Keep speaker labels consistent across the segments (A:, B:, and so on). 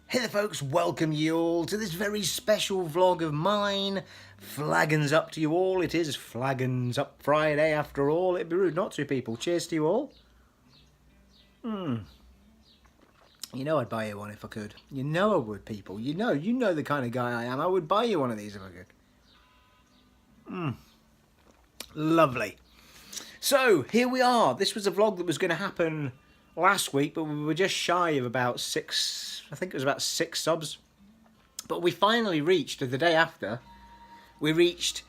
A: Hey there folks, welcome you all to this very special vlog of mine. Flaggins up to you all. It is Flaggins Up Friday after all. It'd be rude not to, people. Cheers to you all. You know I'd buy you one if I could. You know I would, people. You know the kind of guy I am. I would buy you one of these if I could. Lovely. So, here we are. This was a vlog that was going to happen last week, but we were just shy of about I think it was about 6 subs. But we finally reached, the day after, we reached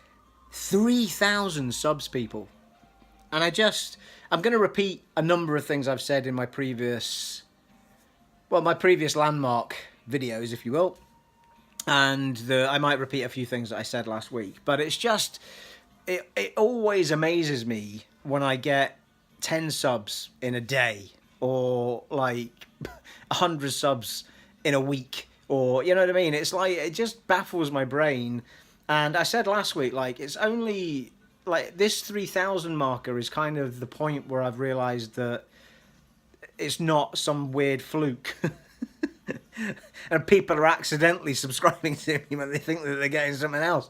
A: 3,000 subs, people. And I'm going to repeat a number of things I've said in my previous landmark videos, if you will. And I might repeat a few things that I said last week. But it's just, it always amazes me when I get 10 subs in a day, or like 100 subs in a week, or you know what I mean. It's like, it just baffles my brain. And I said last week, like, it's only like this 3,000 marker is kind of the point where I've realized that it's not some weird fluke and people are accidentally subscribing to me when they think that they're getting something else,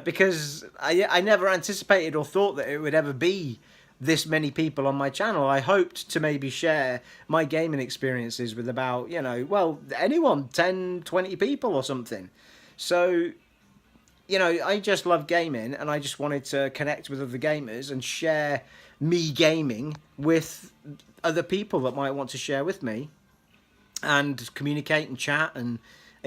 A: because I never anticipated or thought that it would ever be this many people on my channel. I hoped to maybe share my gaming experiences with about, anyone, 10, 20 people or something. So, I just love gaming, and I just wanted to connect with other gamers and share me gaming with other people that might want to share with me, and communicate and chat and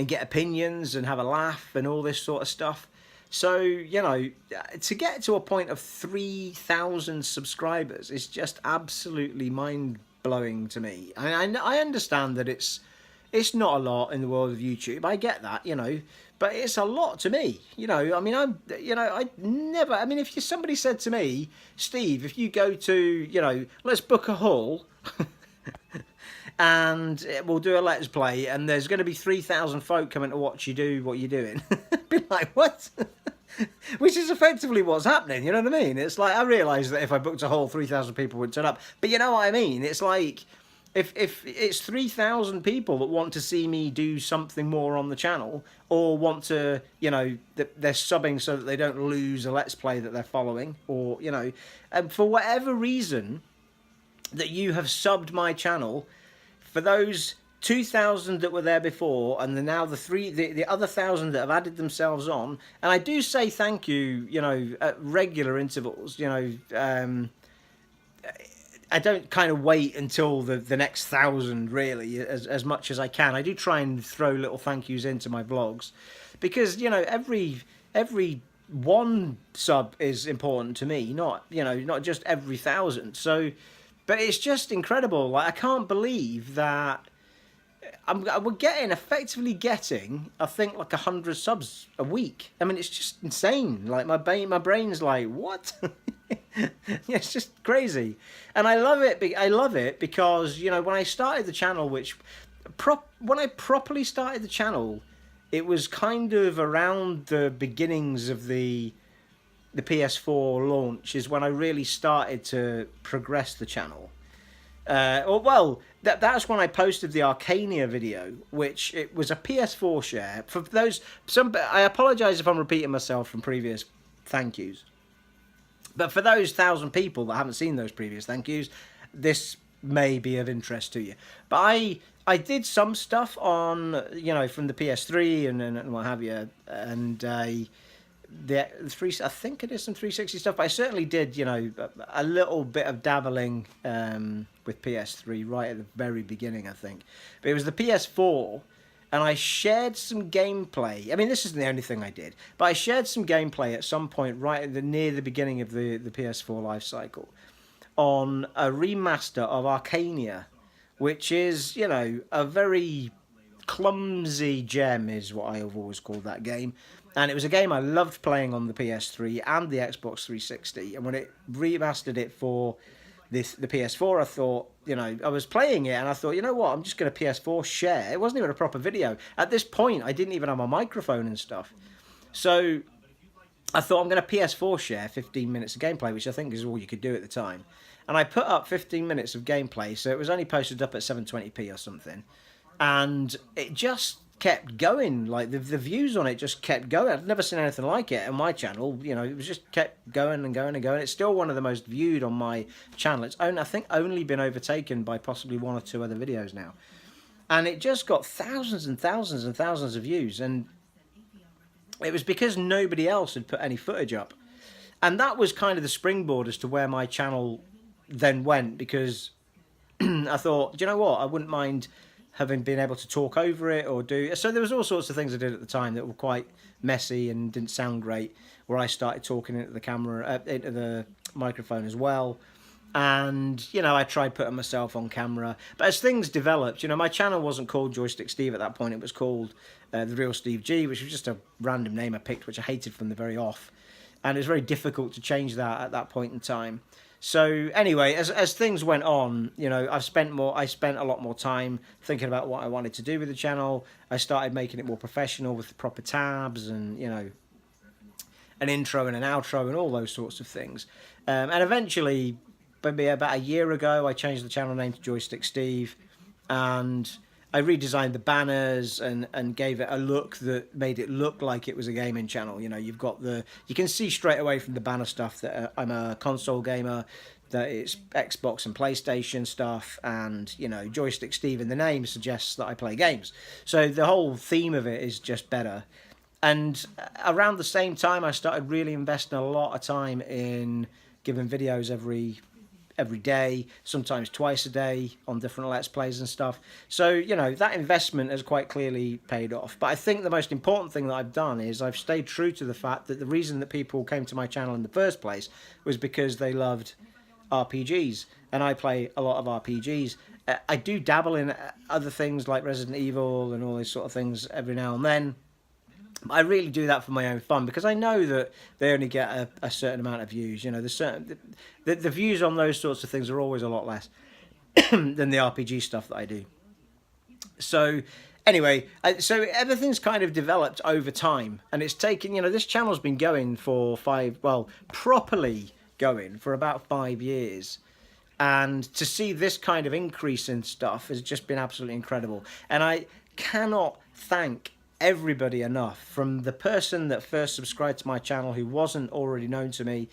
A: get opinions and have a laugh and all this sort of stuff. So, to get to a point of 3,000 subscribers is just absolutely mind-blowing to me. I understand that it's not a lot in the world of YouTube. I get that, but it's a lot to me. If somebody said to me, Steve, if you go to, let's book a hall and we'll do a Let's Play, and there's going to be 3,000 folk coming to watch you do what you're doing. I'd be like, what? Which is effectively what's happening, you know what I mean? It's like, I realise that if I booked a whole 3,000 people would turn up, but you know what I mean? It's like, if it's 3,000 people that want to see me do something more on the channel, or want to, they're subbing so that they don't lose a Let's Play that they're following, or, and for whatever reason that you have subbed my channel, for those 2,000 that were there before, and now the other 1,000 that have added themselves on, and I do say thank you, at regular intervals. I don't kind of wait until the next 1,000 really, as much as I can. I do try and throw little thank yous into my vlogs, because every one sub is important to me, not just every 1,000. So, but it's just incredible. Like, I can't believe that we're effectively getting, I think, like 100 subs a week. I mean, it's just insane. Like, my brain's like, what? Yeah, it's just crazy. And I love it. I love it because, when I started the channel, when I properly started the channel, it was kind of around the beginnings of the PS4 launch, is when I really started to progress the channel. That's when I posted the Arcania video, which it was a PS4 share. For I apologise if I'm repeating myself from previous thank yous, but for those 1,000 people that haven't seen those previous thank yous, this may be of interest to you. But I did some stuff on, from the PS3 and what have you, and I think it is some 360 stuff, but I certainly did, a little bit of dabbling with PS3 right at the very beginning, I think. But it was the PS4, and I shared some gameplay. I mean, this isn't the only thing I did, but I shared some gameplay at some point right at near the beginning of the PS4 life cycle on a remaster of Arcania, which is, a very clumsy gem, is what I have always called that game. And it was a game I loved playing on the PS3 and the Xbox 360. And when it remastered it for the PS4, I thought, I was playing it and I thought, you know what, I'm just going to PS4 share. It wasn't even a proper video. At this point, I didn't even have a microphone and stuff. So I thought, I'm going to PS4 share 15 minutes of gameplay, which I think is all you could do at the time. And I put up 15 minutes of gameplay, so it was only posted up at 720p or something. and it just kept going. Like the views on it just kept going. I'd never seen anything like it on my channel. You know, it was just kept going and going and going. It's still one of the most viewed on my channel. It's only, I think, only been overtaken by possibly one or two other videos now, and it just got thousands and thousands and thousands of views. And it was because nobody else had put any footage up, and that was kind of the springboard as to where my channel then went, because I thought, do you know what, I wouldn't mind having been able to talk over it or do. So there was all sorts of things I did at the time that were quite messy and didn't sound great, where I started talking into the camera, into the microphone as well. And, you know, I tried putting myself on camera. But as things developed, you know, my channel wasn't called Joystick Steve at that point. It was called The Real Steve G, which was just a random name I picked, which I hated from the very off. And it was very difficult to change that at that point in time. So anyway, as things went on, you know, I spent a lot more time thinking about what I wanted to do with the channel. I started making it more professional with the proper tabs and, you know, an intro and an outro and all those sorts of things. And eventually, maybe about a year ago, I changed the channel name to Joystick Steve, and I redesigned the banners and gave it a look that made it look like it was a gaming channel. You know, you can see straight away from the banner stuff that I'm a console gamer, that it's Xbox and PlayStation stuff, and, you know, Joystick Steve in the name suggests that I play games. So the whole theme of it is just better. And around the same time, I started really investing a lot of time in giving videos every day, sometimes twice a day on different Let's Plays and stuff. So, you know, that investment has quite clearly paid off. But I think the most important thing that I've done is I've stayed true to the fact that the reason that people came to my channel in the first place was because they loved RPGs, and I play a lot of RPGs. I do dabble in other things like Resident Evil and all these sort of things every now and then. I really do that for my own fun, because I know that they only get a certain amount of views. You know, the views on those sorts of things are always a lot less than the RPG stuff that I do. So anyway, so everything's kind of developed over time, and it's taken, you know, this channel's been going for properly going for about 5 years. And to see this kind of increase in stuff has just been absolutely incredible. And I cannot thank everybody enough, from the person that first subscribed to my channel who wasn't already known to me,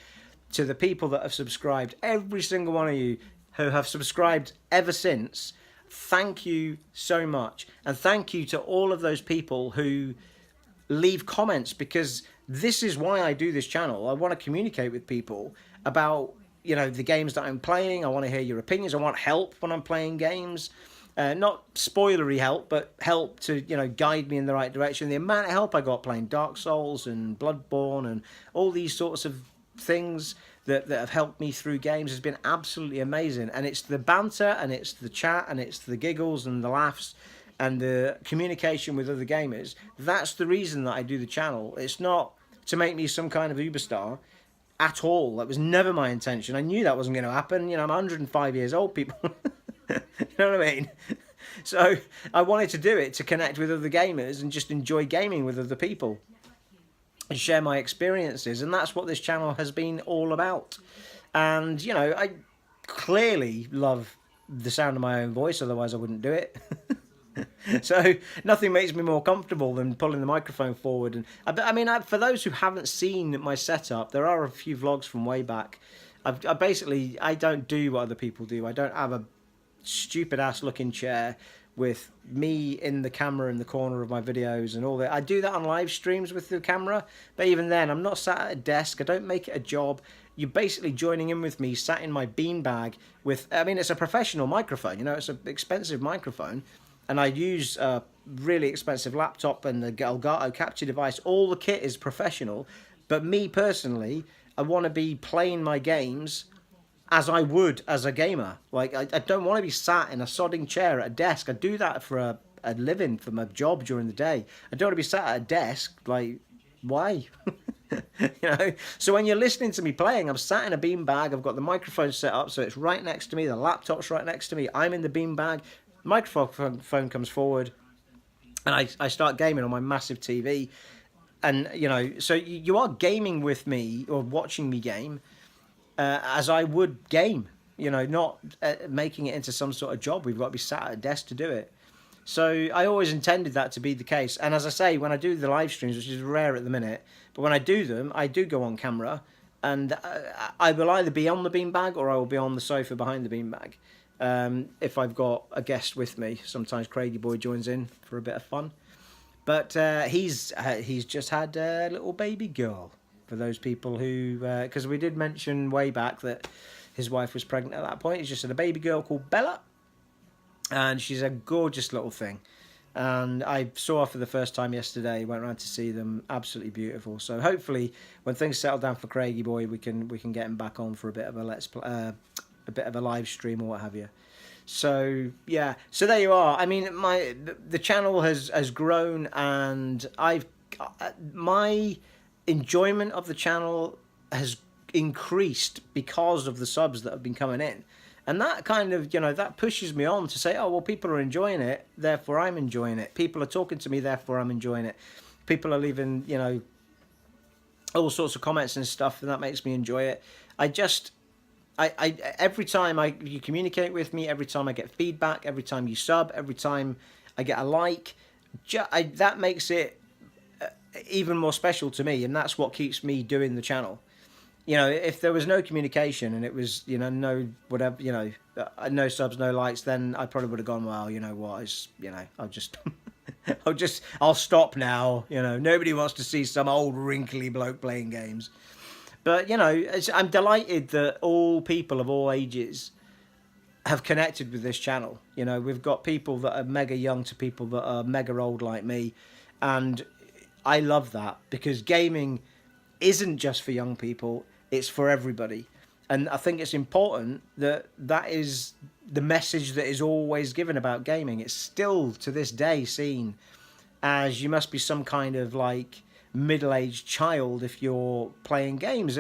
A: to the people that have subscribed, every single one of you who have subscribed ever since. Thank you so much. And thank you to all of those people who leave comments, because this is why I do this channel. I want to communicate with people about, you know, the games that I'm playing. I want to hear your opinions. I want help when I'm playing games. Not spoilery help, but help to, you know, guide me in the right direction. The amount of help I got playing Dark Souls and Bloodborne and all these sorts of things that have helped me through games has been absolutely amazing. And it's the banter, and it's the chat, and it's the giggles and the laughs and the communication with other gamers. That's the reason that I do the channel. It's not to make me some kind of uberstar at all. That was never my intention. I knew that wasn't going to happen. You know, I'm 105 years old, people. You know what I mean? So I wanted to do it to connect with other gamers and just enjoy gaming with other people and share my experiences. And that's what this channel has been all about. And, you know, I clearly love the sound of my own voice, otherwise I wouldn't do it. So nothing makes me more comfortable than pulling the microphone forward. And I mean, for those who haven't seen my setup, there are a few vlogs from way back. I don't do what other people do. I don't have a stupid ass looking chair with me in the camera in the corner of my videos and all that. I do that on live streams with the camera, but even then I'm not sat at a desk. I don't make it a job. You're basically joining in with me sat in my beanbag with, I mean, it's a professional microphone, you know, it's an expensive microphone, and I use a really expensive laptop and the Elgato capture device. All the kit is professional, but me personally, I want to be playing my games as I would as a gamer. Like, I don't want to be sat in a sodding chair at a desk. I do that for a living, for my job during the day. I don't want to be sat at a desk. Like, why? You know? So when you're listening to me playing, I'm sat in a beanbag. I've got the microphone set up so it's right next to me. The laptop's right next to me. I'm in the beanbag. The microphone comes forward, and I start gaming on my massive TV. And, you know, so you are gaming with me or watching me game, as I would game, you know, not making it into some sort of job. We've got to be sat at a desk to do it. So I always intended that to be the case. And as I say, when I do the live streams, which is rare at the minute, but when I do them, I do go on camera, and I will either be on the beanbag or I will be on the sofa behind the beanbag. If I've got a guest with me, sometimes Craigie Boy joins in for a bit of fun. But he's just had a little baby girl. For those people who, because we did mention way back that his wife was pregnant at that point. He's just had a baby girl called Bella, and she's a gorgeous little thing. And I saw her for the first time yesterday. Went around to see them. Absolutely beautiful. So hopefully, when things settle down for Craigie Boy, we can get him back on for a bit of a a bit of a live stream or what have you. So yeah, so there you are. I mean, the channel has grown, and my enjoyment of the channel has increased because of the subs that have been coming in. And that kind of, that pushes me on to say, oh, well, people are enjoying it, therefore I'm enjoying it. People are talking to me, therefore I'm enjoying it. People are leaving, all sorts of comments and stuff, and that makes me enjoy it. I every time you communicate with me, every time I get feedback, every time you sub, every time I get a like, that makes it even more special to me, and that's what keeps me doing the channel. If there was no communication and it was, no whatever, no subs, no likes, then I probably would have gone, well, you know what, I'll just, I'll stop now. Nobody wants to see some old wrinkly bloke playing games. But, I'm delighted that all people of all ages have connected with this channel. We've got people that are mega young to people that are mega old like me. And I love that, because gaming isn't just for young people, it's for everybody. And I think it's important that is the message that is always given about gaming. It's still to this day seen as you must be some kind of like middle-aged child if you're playing games,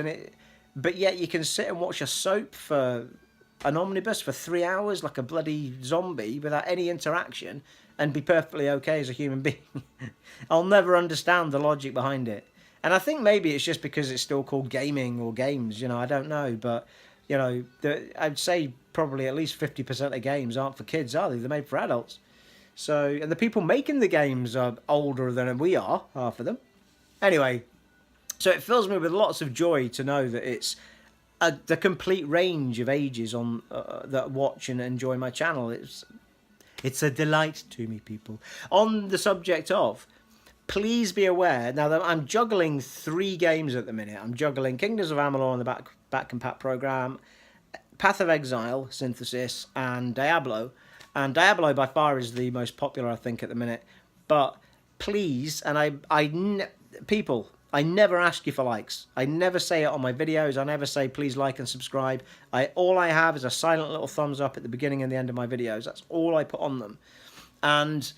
A: but yet you can sit and watch a soap for an omnibus for 3 hours like a bloody zombie without any interaction and be perfectly okay as a human being. I'll never understand the logic behind it. And I think maybe it's just because it's still called gaming or games, I don't know. But, I'd say probably at least 50% of games aren't for kids, are they? They're made for adults. So, and the people making the games are older than we are, half of them. Anyway, so it fills me with lots of joy to know that it's the complete range of ages on that watch and enjoy my channel. It's a delight to me, people. On the subject of, please be aware, now that I'm juggling 3 games at the minute. I'm juggling Kingdoms of Amalur on the back compat program, Path of Exile Synthesis, and Diablo. And Diablo by far is the most popular, I think, at the minute. But please, and people, I never ask you for likes. I never say it on my videos. I never say please like and subscribe. All I have is a silent little thumbs up at the beginning and the end of my videos. That's all I put on them. And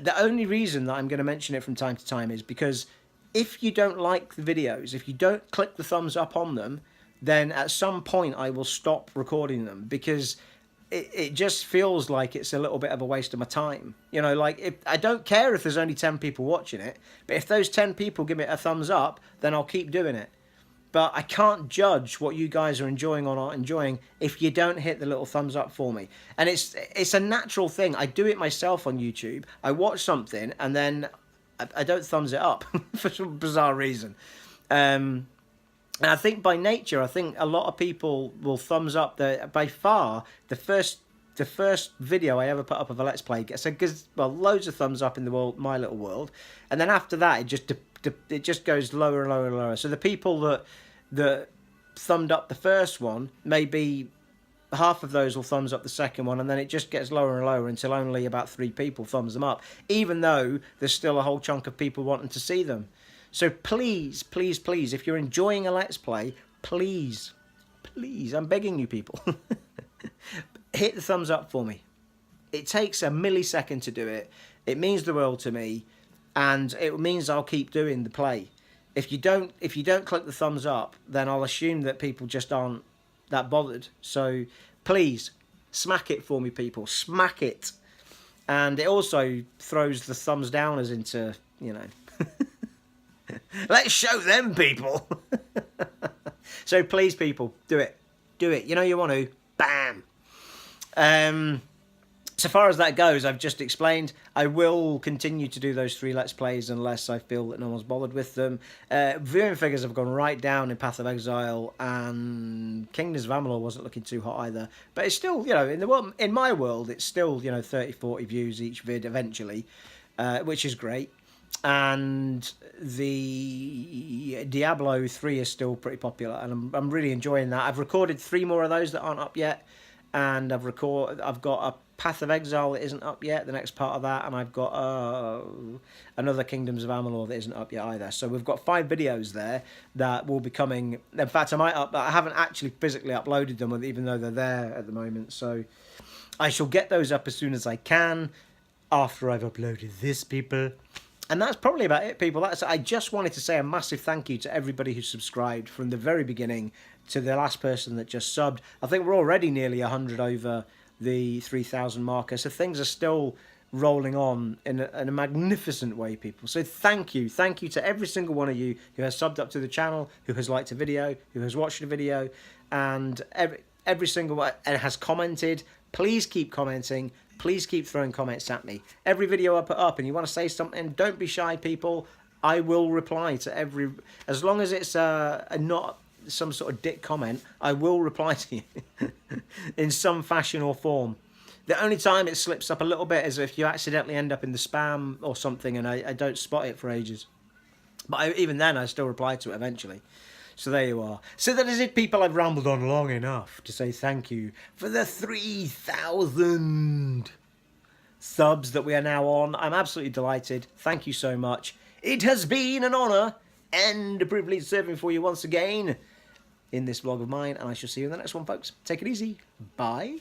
A: the only reason that I'm going to mention it from time to time is because if you don't like the videos, if you don't click the thumbs up on them, then at some point I will stop recording them, because it just feels like it's a little bit of a waste of my time. I don't care if there's only 10 people watching it, but if those 10 people give it a thumbs up, then I'll keep doing it. But I can't judge what you guys are enjoying or not enjoying if you don't hit the little thumbs up for me. And it's a natural thing. I do it myself on YouTube. I watch something and then I don't thumbs it up for some bizarre reason. And I think by nature, I think a lot of people will thumbs up. By far, the first video I ever put up of a Let's Play gets loads of thumbs up in the world, my little world, and then after that, it just goes lower and lower and lower. So the people that thumbed up the first one, maybe half of those will thumbs up the second one, and then it just gets lower and lower until only about 3 people thumbs them up, even though there's still a whole chunk of people wanting to see them. So please, please, please, if you're enjoying a Let's Play, please, I'm begging you people, hit the thumbs up for me. It takes a millisecond to do it. It means the world to me, and it means I'll keep doing the play. If you don't click the thumbs up, then I'll assume that people just aren't that bothered. So please, smack it for me, people. Smack it. And it also throws the thumbs downers into, let's show them, people. So please, people, do it. Do it. You want to. Bam. So far as that goes, I've just explained. I will continue to do those 3 Let's Plays unless I feel that no one's bothered with them. Viewing figures have gone right down in Path of Exile, and Kingdoms of Amalur wasn't looking too hot either. But it's still, you know, in my world, it's still, you know, 30, 40 views each vid eventually, which is great. And the Diablo 3 is still pretty popular, and I'm really enjoying that. I've recorded 3 more of those that aren't up yet, and I've got a Path of Exile that isn't up yet, the next part of that, and I've got another Kingdoms of Amalur that isn't up yet either. So we've got 5 videos there that will be coming. In fact, I haven't actually physically uploaded them, even though they're there at the moment. So I shall get those up as soon as I can, after I've uploaded this, people. And that's probably about it, people. I just wanted to say a massive thank you to everybody who subscribed from the very beginning to the last person that just subbed. I think we're already nearly 100 over the 3,000 marker, so things are still rolling on in a magnificent way, people. So thank you to every single one of you who has subbed up to the channel, who has liked a video, who has watched a video, and every single one, and has commented. Please keep commenting. Please keep throwing comments at me. Every video I put up and you want to say something, don't be shy, people. I will reply to every, as long as it's not some sort of dick comment, I will reply to you in some fashion or form. The only time it slips up a little bit is if you accidentally end up in the spam or something and I don't spot it for ages. But even then, I still reply to it eventually. So there you are. So that is it, people. I've rambled on long enough to say thank you for the 3,000 subs that we are now on. I'm absolutely delighted. Thank you so much. It has been an honour and a privilege serving for you once again in this vlog of mine, and I shall see you in the next one, folks. Take it easy. Bye.